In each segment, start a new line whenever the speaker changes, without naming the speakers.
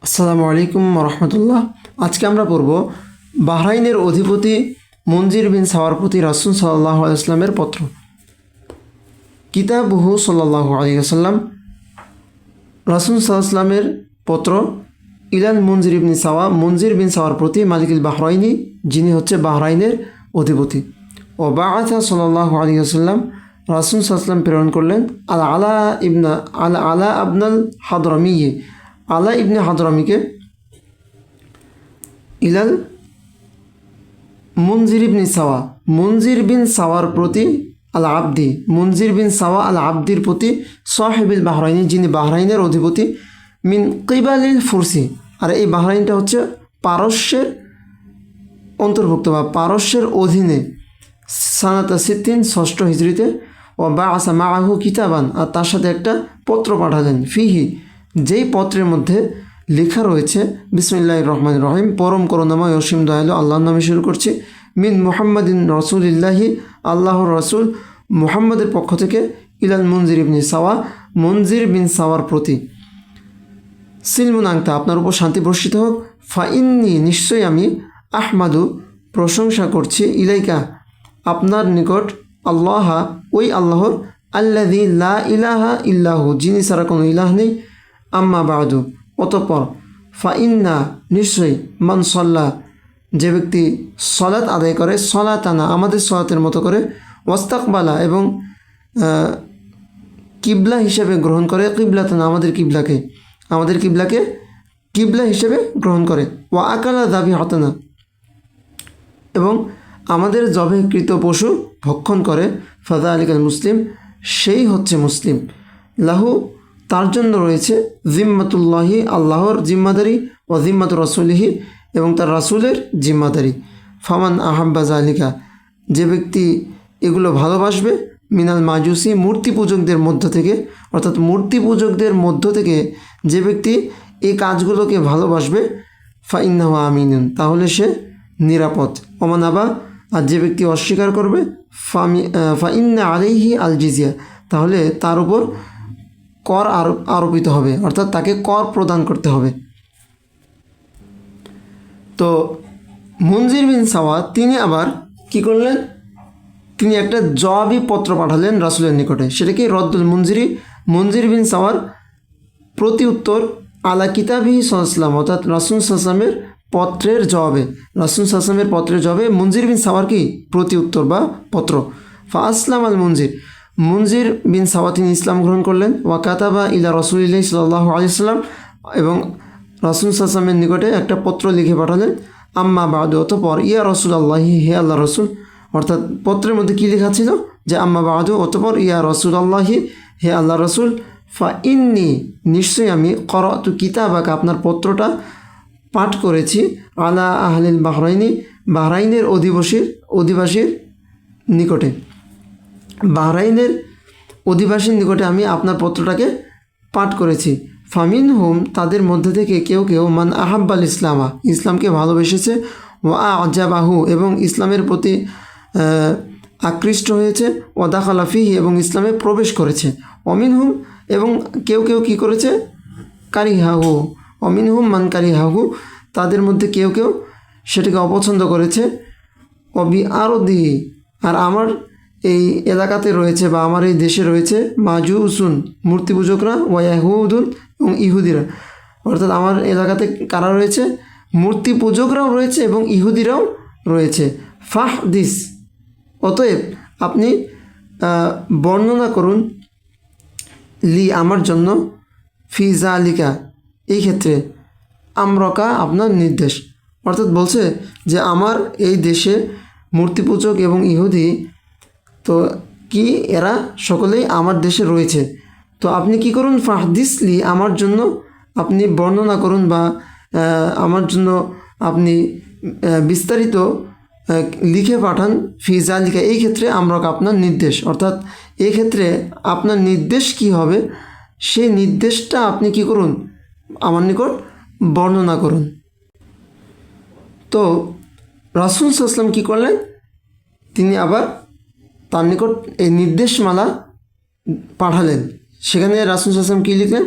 আসসালামু আলাইকুম রহমতুল্লাহ। আজকে আমরা পড়ব বাহরাইনের অধিপতি মুনজির বিন সাওয়ার প্রতি রাসূল সাল্লাল্লাহু আলাইহি ওয়াসাল্লামের পত্র। কিতাবুহু সাল্লাল্লাহু আলাইহি ওয়াসাল্লাম, রাসূল সাল্লাল্লাহু আলাইহি ওয়াসাল্লামের পত্র ইলাল মুনজির বিন সাওয়া, মুনজির বিন সাওয়ার প্রতি মালিকুল বাহরাইনি, যিনি হচ্ছে বাহরাইনের অধিপতি। ও বাআথা সাল্লাল্লাহু আলাইহি ওয়াসাল্লাম, রাসূল সাল্লাল্লাহু আলাইহি ওয়াসাল্লাম প্রেরণ করলেন আলা আবনাল হাদরামি, আলা ইবনে হাদরামিকে ইলাল মুনজির বিন সাওয়া, মুনজির বিন সাওয়ার প্রতি আল আবদি, মুনজির বিন সাওয়া আল আবদির প্রতি সাহেবিল বাহরাইনি, যিনি বাহরাইনের অধিপতি, মিন কিবালিল ফুরসি। আর এই বাহরাইনটা হচ্ছে পারস্যের অন্তর্ভুক্ত বা পারস্যের অধীনে, সানাতা সিদ্দিন 6 হিজরিতে। ও বা আসা মাহু কিতাবান, আর তার সাথে একটা পত্র পাঠালেন, ফিহি, যেই পত্রের মধ্যে লেখা রয়েছে বিসমিল্লাহির রহমানির রহিম, পরম করুণাময় অসীম দয়ালু আল্লাহর নামে শুরু করছি। মিন মুহাম্মাদিন রাসূলিল্লাহি, আল্লাহর রাসূল মুহাম্মাদের পক্ষ থেকে, ইলাল মুনজির বিন সাওয়া, মুনজির বিন সাওয়ার প্রতি, সিলমুন আংতা, আপনার উপর শান্তি বর্ষিত হোক। ফাইন্নি, নিশ্চয়ই আমি, আহমাদু, প্রশংসা করছি, ইলাইকা, আপনার নিকট, আল্লাহা, ওই আল্লাহর, আল্লাযী লা ইলাহা ইল্লাহু, যিনি ছাড়া কোনো ইলাহ নেই, আম্মা বাদু, অতঃপর, ফাইন্না, নিশ্চয়ই, মান সল্লা, যে ব্যক্তি সলাত আদায় করে, সলাতানা, আমাদের সলাতের মতো করে, ওয়াস্তাকবালা, এবং কিবলা হিসেবে গ্রহণ করে, কিবলাতানা, আমাদের কিবলাকে কিবলা হিসেবে গ্রহণ করে, ওয়া আকালা দাবি হতানা, এবং আমাদের জবেকৃত পশু ভক্ষণ করে, ফাদা আলিকাল মুসলিম, সেই হচ্ছে মুসলিম। লাহু, তার জন্য রয়েছে, জিম্মাতুল্লাহি, আল্লাহর জিম্মাদারি, ও জিম্মাতু রাসূলিহি, এবং তার রাসূলের জিম্মাদারি। ফামান আহাব্বা জালিকা, যে ব্যক্তি এগুলো ভালোবাসবে, মিনাল মাজুসি, মূর্তি পূজকদের মধ্য থেকে, অর্থাৎ মূর্তি পূজকদের মধ্য থেকে যে ব্যক্তি এই কাজগুলোকে ভালোবাসবে, ফাইন্নাহু আমিনুন, তাহলে সে নিরাপদ। ওমান আবা, আর যে ব্যক্তি অস্বীকার করবে, ফাইন্না আলাইহি আল জিজিয়া, তাহলে তার উপর কর আরোপিত হবে, অর্থাৎ তাকে কর প্রদান করতে হবে। তো মুনজির বিন সাওয়া তিনি আবার কি করলেন, তিনি একটা জবাবি পত্র পাঠালেন রাসূলের নিকটে, সেটা কি রদ্দুল মুনজিরি, মুনজির বিন সাওয়ার প্রতি উত্তর, আলা কিতাবিহি সাল্লাল্লাহু, অর্থাৎ রাসূল সাল্লাল্লাহু পত্রের জবাবে, রাসূল সাল্লাল্লাহু পত্রের জবাবে মুনজির বিন সাওয়ার কি প্রতি উত্তর বা পত্র। ফা আসলাম আল মুনজির বিন সাওয়া তিনি ইসলাম গ্রহণ করলেন। ওয়া কাতাবা ইলা রাসূলিল্লাহি সাল্লাল্লাহু আলাইহি ওয়াসাল্লাম, এবং রাসূল সাল্লাল্লাহু নিকটে একটা পত্র লিখে পাঠালেন। আম্মা বাদু, অতঃপর, ইয়া রাসূলুল্লাহি, হে আল্লাহ রসুল, অর্থাৎ পত্রের মধ্যে কী লেখা ছিল যে আম্মা বাদু, অতঃপর, ইয়া রাসূলুল্লাহি, হে আল্লাহ রসুল, ফা ইন্নি, নিশ্চয়ই আমি, করাতু কিতাবাকা, আপনার পত্রটা পাঠ করেছি, আলা আহলিল বাহরাইনি, বাহরাইনের অধিবাসীর নিকটে, বাহরাইনের অধিবাসীর নিকটে আমি আপনার পত্রটাকে পাঠ করেছি। ফামিন হুম, তাদের মধ্যে থেকে কেউ কেউ, মান আহাব্বাল ইসলামা, ইসলামকে ভালোবেসেছে, ও আজাবাহু, এবং ইসলামের প্রতি আকৃষ্ট হয়েছে, ও দাখালা ফিহি, এবং ইসলামে প্রবেশ করেছে। অমিন হুম, এবং কেউ কেউ কী করেছে, কারিহাহু, অমিন হুম মান কারিহাহু, তাদের মধ্যে কেউ কেউ সেটাকে অপছন্দ করেছে। অবি আরও দিহি, আর আমার এই এলাকাতে রয়েছে বা আমার এই দেশে রয়েছে, মাজুসুন, মূর্তি পূজকরা, ওয়াহুদুন, এবং ইহুদিরা, অর্থাৎ আমার এলাকাতে কারা রয়েছে, মূর্তি পূজকরাও রয়েছে এবং ইহুদিরাও রয়েছে। ফাহদিস, অতএব আপনি বর্ণনা করুন, লি, আমার জন্য, ফিজা আলিকা, এই ক্ষেত্রে, আমরকা, আপনার নির্দেশ, অর্থাৎ বলছে যে আমার এই দেশে মূর্তি পূজক এবং ইহুদি, তো কি এরা সকলেই আমার দেশে রয়েছে, তো আপনি কি করুন, ফাহদিসলি, আমার জন্য আপনি বর্ণনা করুন, বা আমার জন্য আপনি বিস্তারিত লিখে পাঠান, ফিজা লিখা, এই ক্ষেত্রে আমরা আপনার নির্দেশ, অর্থাৎ এই ক্ষেত্রে আপনার নির্দেশ কি হবে, সেই নির্দেশটা আপনি কি করুন, আমার নিকট বর্ণনা করুন। তো রাসূল সাল্লাল্লাহু আলাইহি ওয়াসাল্লাম কী করলেন, তিনি আবার তার নিকট এই নির্দেশমালা পাঠালেন। সেখানে রাসূল সাল্লাল্লাহু আলাইহি ওয়াসাল্লাম কী লিখলেন,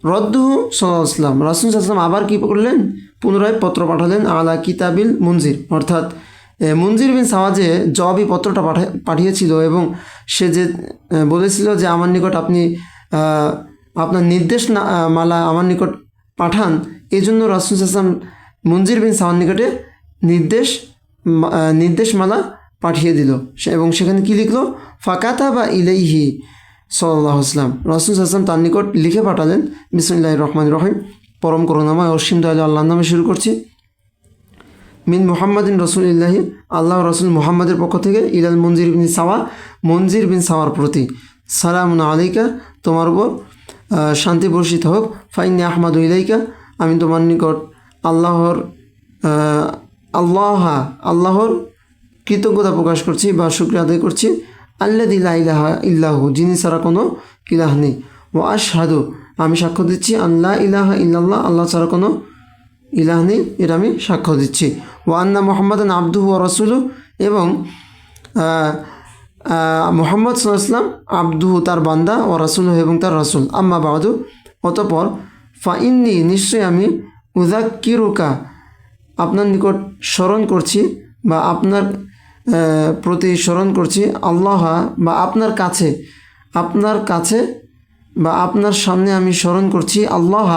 রদ্দুহু সাল্লাম রাসূল সাল্লাম আবার কী করলেন, পুনরায় পত্র পাঠালেন আলা কিতাবিল মুনজির, অর্থাৎ মুনজির বিন সাওয়া যে জবাবি পত্রটা পাঠিয়েছিল এবং সে যে বলেছিল যে আমার নিকট আপনি আপনার নির্দেশ মালা আমার নিকট পাঠান, এই জন্য রাসূল সাল্লাম মুনজির বিন সাওয়ার নিকটে নির্দেশমালা পাঠিয়ে দিল এবং সেখানে কি লিখলো, ফাকাতা বা ইলাইহি সাল্লাল্লাহু আলাইহি ওয়াসাল্লাম, রাসূল সাল্লাম তার নিকট লিখে পাঠালেন। বিসমিল্লাহির রহমানির রহিম, পরম করুণাময় অসীম দয়ালু আল্লাহর নামে শুরু করছি। মিন মুহাম্মাদিন রসুলিল্লাহি, আল্লাহ রসুল মুহাম্মাদের পক্ষ থেকে, ইলাল মুনজির বিন সাওয়া, মুনজির বিন সাওয়ার প্রতি, সালামুন আলাইকা, তোমার উপর শান্তি বর্ষিত হোক, ফাইন্নি আহমাদু ইলাইকা, আমি তোমার নিকট আল্লাহর কৃতজ্ঞতা প্রকাশ করছি বা শুকরিয়া আদায় করছি, আল্লাযী লা ইলাহা ইল্লাহু, যিনি ছাড়া কোনো ইলাহ নেই, ওয়া আশহাদু, আমি সাক্ষ্য দিচ্ছি, আল্লা ইলাহা ইল্লাল্লাহ, আল্লাহ ছাড়া কোনো ইলাহ নেই, এটা আমি সাক্ষ্য দিচ্ছি, ওয়া আন্না মুহাম্মাদান আবদুহু ওয়া রাসূলুহু, এবং মুহাম্মদ সাল্লাল্লাহু আলাইহি ওয়াসাল্লাম আবদুহু তার বান্দা, ও রাসূলুহু এবং তার রাসূল, আম্মা বাদু অতঃপর, ফাইন্নি নিশ্চয়ই আমি, উযাক্কিরুকা আপনার নিকট স্মরণ করছি বা আপনার প্রতি স্মরণ করছি, আল্লাহ বা আপনার কাছে বা আপনার সামনে আমি স্মরণ করছি, আল্লাহ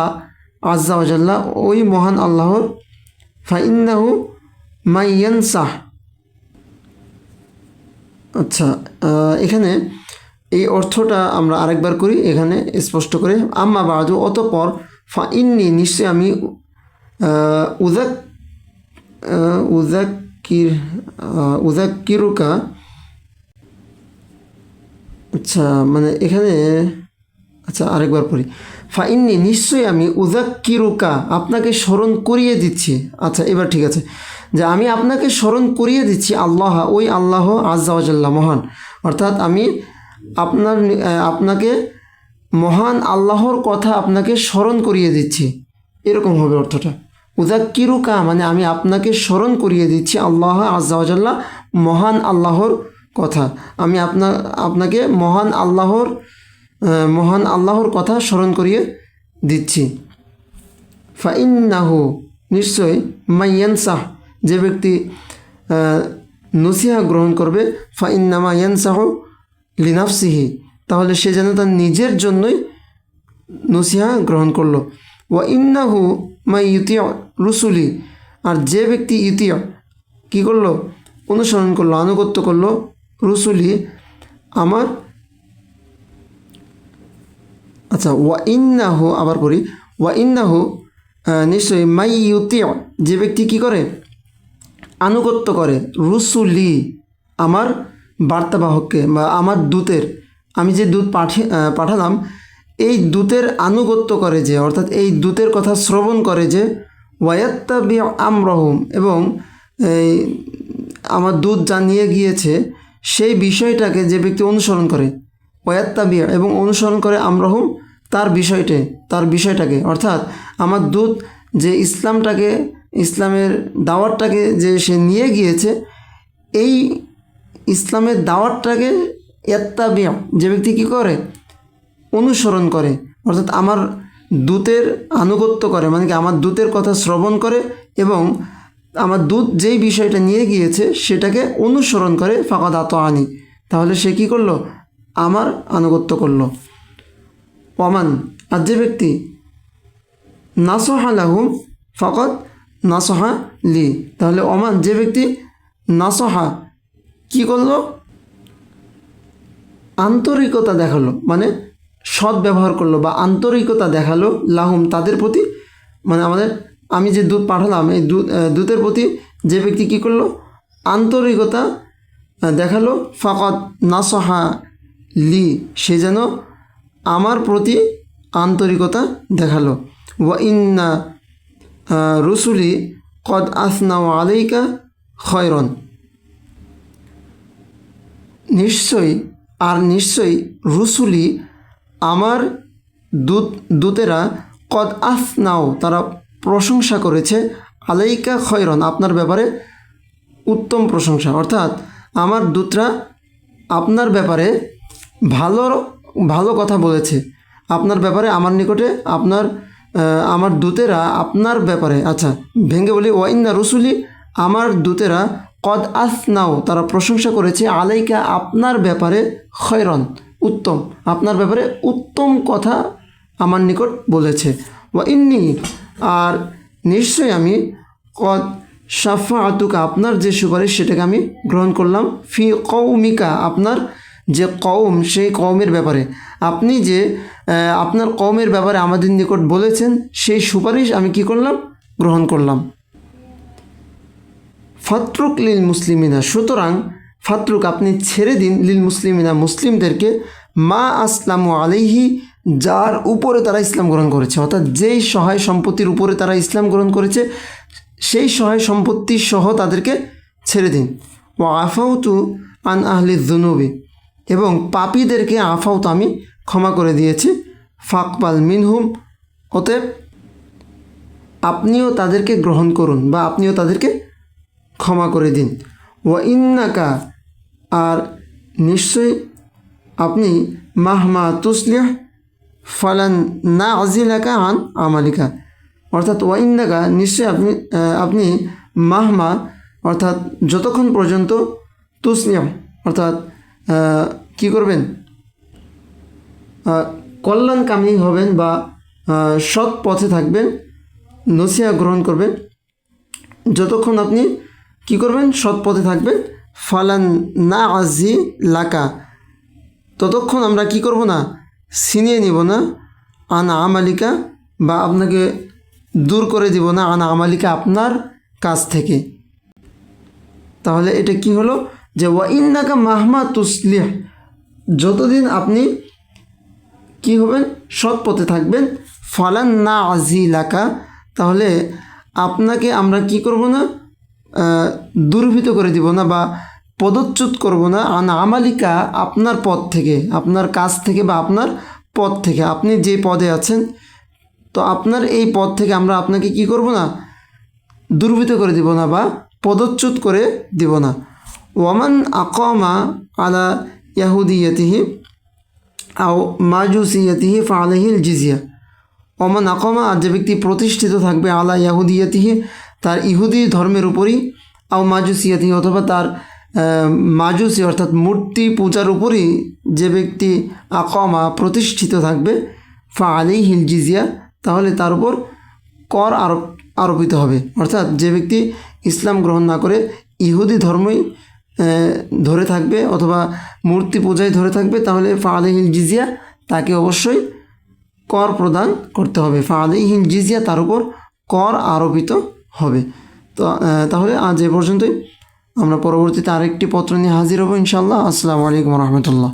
আজ্জা ওয়া জাল্লা, ওই মহান আল্লাহর, ফাইন্নাহু মাইয়ানসাহ। আচ্ছা, এখানে এই অর্থটা আমরা আরেকবার করি এখানে স্পষ্ট করে। আম্মা বাদু অতঃপর, ফাইন্নি নিশ্চয় আমি, উযাক্কিরুকা, আচ্ছা মানে এখানে, আচ্ছা আরেকবার পড়ি, ফাইন্নি নিশ্চয়ই আমি, উযাক্কিরুকা আপনাকে স্মরণ করিয়ে দিচ্ছি, আচ্ছা এবার ঠিক আছে, যে আমি আপনাকে স্মরণ করিয়ে দিচ্ছি, আল্লাহ ওই আল্লাহ আজ্জা ওয়া জাল্লা মহান, অর্থাৎ আমি আপনাকে মহান আল্লাহর কথা আপনাকে স্মরণ করিয়ে দিচ্ছি, এরকম হবে অর্থটা। উযাক্কিরুকা মানে আমি আপনাকে স্মরণ করিয়ে দিচ্ছি, আল্লাহ আজ্জা ওয়া জাল্লা মহান আল্লাহর কথা, আমি আপনাকে মহান আল্লাহর কথা স্মরণ করিয়ে দিচ্ছি। ফাইন্নাহু নিশ্চয়, মাইয়ানসাহ যে ব্যক্তি নসিহা গ্রহণ করবে, ফাইন্নামা ইয়ানসাহু লিনাফসিহি তাহলে সে যেন তার নিজের জন্যই নসিহা গ্রহণ করলো। ওয়া ইন্নাহু মাই ইউতিয়া রুসুলি, আর যে ব্যক্তি ইউতিয়া কী করলো, অনুসরণ করলো, আনুগত্য করলো, রুসুলি আমার, আচ্ছা ওয়া ইন্নাহু, আবার পড়ি, ওয়া ইন্নাহু নিশ্চয়ই, মাই ইউতিয়া যে ব্যক্তি কী করে, আনুগত্য করে, রুসুলি আমার বার্তাবাহককে বা আমার দূতের, আমি যে দূত পাঠালাম এই দূতের আনুগত্য করে যে, অর্থাৎ এই দূতের কথা শ্রবণ করে যে, ওয়ায়াত্তাবি আমরহুম এবং এই আমার দূত জানিয়ে গিয়েছে সেই বিষয়টাকে যে ব্যক্তি অনুসরণ করে, ওয়ায়াত্তাবি এবং অনুসরণ করে, আমরহুম তার বিষয়টাকে, অর্থাৎ আমার দূত যে ইসলামের দাওয়াতটাকে যে সে নিয়ে গিয়েছে, এই ইসলামের দাওয়াতটাকে ইয়াত্তাবিয়া যে ব্যক্তি কী করে, অনুসরণ করে, অর্থাৎ আমার দূতের আনুগত্য করে, মানে কি আমার দূতের কথা শ্রবণ করে এবং আমার দূত যেই বিষয়টা নিয়ে গিয়েছে সেটাকে অনুসরণ করে, ফাকাদ আতাআনি তাহলে সে কী করলো, আমার আনুগত্য করলো। ওয়ামান আর যে ব্যক্তি, নাসহা লাহুম ফাকাদ নাসহা লি তাহলে ওমান যে ব্যক্তি, নাসহা কী করলো, আন্তরিকতা দেখালো, মানে সৎ ব্যবহার করলো বা আন্তরিকতা দেখালো, লাহুম তাদের প্রতি, মানে আমি যে দূত পাঠালাম এই দূতের প্রতি যে ব্যক্তি কী করলো, আন্তরিকতা দেখালো, ফাকাদ নাসহা লি সে যেন আমার প্রতি আন্তরিকতা দেখালো। ওয়া ইন্না রুসুলি কদ আসনাউ আলাইকা খয়রন নিশ্চয়ই রুসুলি আমার দূতেরা, কদ আসনাও তারা প্রশংসা করেছে, আলাইকা খয়রন আপনার ব্যাপারে উত্তম প্রশংসা, অর্থাৎ আমার দূতরা আপনার ব্যাপারে ভালো কথা বলেছে, আপনার ব্যাপারে আমার নিকটে আমার দূতেরা আপনার ব্যাপারে, আচ্ছা ভেঙে বলি, ওয়াইন্না রসুলি, আমার দূতেরা কদ আসনাও, তারা প্রশংসা করেছে, আলাইকা, আপনার ব্যাপারে, খয়রন, উত্তম, আপনার ব্যাপারে উত্তম কথা আমার নিকট বলেছে। ওয়া ইন্নি, আর নিশ্চয়ই আমি, কদ শাফাআতুকা, আপনার যে সুপারিশ সেটাকে আমি গ্রহণ করলাম, ফি কওমিকা, আপনার যে কওম সেই কওমের ব্যাপারে, আপনি যে আপনার কওমের ব্যাপারে আমাদের নিকট বলেছেন সেই সুপারিশ আমি কি করলাম, গ্রহণ করলাম। ফাতরুক লিল মুসলিমিনা, সুতরাং ফাতরুক, আপনি ছেড়ে দিন, লিল মুসলিমিনা, মুসলিমদেরকে, মা আসলামু আলাইহি, যার উপরে তারা ইসলাম গ্রহণ করেছে, অর্থাৎ যেই সহায় সম্পত্তির উপরে তারা ইসলাম গ্রহণ করেছে সেই সহায় সম্পত্তি সহ তাদেরকে ছেড়ে দিন। ও আফাউতু আন আহলি যুনুবি, এবং পাপীদেরকে আফাউতু, আমি ক্ষমা করে দিয়েছি, ফাকবাল মিনহুম, অতএব আপনিও তাদেরকে গ্রহণ করুন বা আপনিও তাদেরকে ক্ষমা করে দিন। ওয়া ইন্নাকা, আর নিশ্চয়ই আপনি, মাহমা তুসলিহ ফালান না আজিলাকা আন আমালিকা, অর্থাৎ ওয়া ইন্নাকা, নিশ্চয়ই আপনি মাহমা, অর্থাৎ যতক্ষণ পর্যন্ত, তুসলিহ, অর্থাৎ কি করবেন, কল্যাণকামী হবেন বা সৎ পথে থাকবেন, নসিহা গ্রহণ করবেন, যতক্ষণ আপনি কি করবেন, সৎ পথে থাকবেন, ফালান না আজি লাকা, ততক্ষণ আমরা কি করব না, ছিনিয়ে নিব না, আনা আমালিকা, বা আপনাকে দূর করে দিব না, আনা আমালিকা, আপনার কাছ থেকে। তাহলে এটা কি হলো, যে ওয়া ইন্নাকা মাহমা তুসলিহ, যতদিন আপনি কি হবেন, সৎ পথে থাকবেন, ফালান না আজিলাকা, তাহলে আপনাকে আমরা কি করব না, দুর্বৃত করে দিব না বা পদচ্যুত করব না, আন আমালিকা, আপনার পদ থেকে, আপনার কাছ থেকে বা আপনার পদ থেকে, আপনি যে পদে আছেন তো আপনার এই পদ থেকে আমরা আপনাকে কি করব না, দুর্বৃত করে দিব না বা পদচ্যুত করে দিব না। ওয়ামান আকামা আলা ইয়াহুদিয়াতিহি আও মাজুসিয়াতিহি ফালাইহিল জিজিয়া, ওমান আকামা, আর যে ব্যক্তি প্রতিষ্ঠিত থাকবে, আলা ইয়াহুদিয়াতিহি, তার ইহুদি ধর্মের উপরই, আও মাজুসিয়াতিহি, অথবা তার মাজুসি অর্থাৎ মূর্তি পূজার উপরই যে ব্যক্তি আকামা প্রতিষ্ঠিত থাকবে, ফালাইহিল জিজিয়া, তাহলে তার উপর কর আরোপিত হবে। অর্থাৎ যে ব্যক্তি ইসলাম গ্রহণ না করে ইহুদি ধর্মই ধরে থাকবে অথবা মূর্তি পূজায় ধরে থাকবে, তাহলে ফালাইহিল জিজিয়া, তাকে অবশ্যই কর প্রদান করতে হবে, ফালাইহিল জিজিয়া, তার উপর কর আরোপিত হবে। তো তাহলে আজ এ পর্যন্তই, আমরা পরবর্তীতে আরেকটি পত্র নিয়ে হাজির হব ইনশাআল্লাহ। আসসালামু আলাইকুম রহমতুল্লাহ।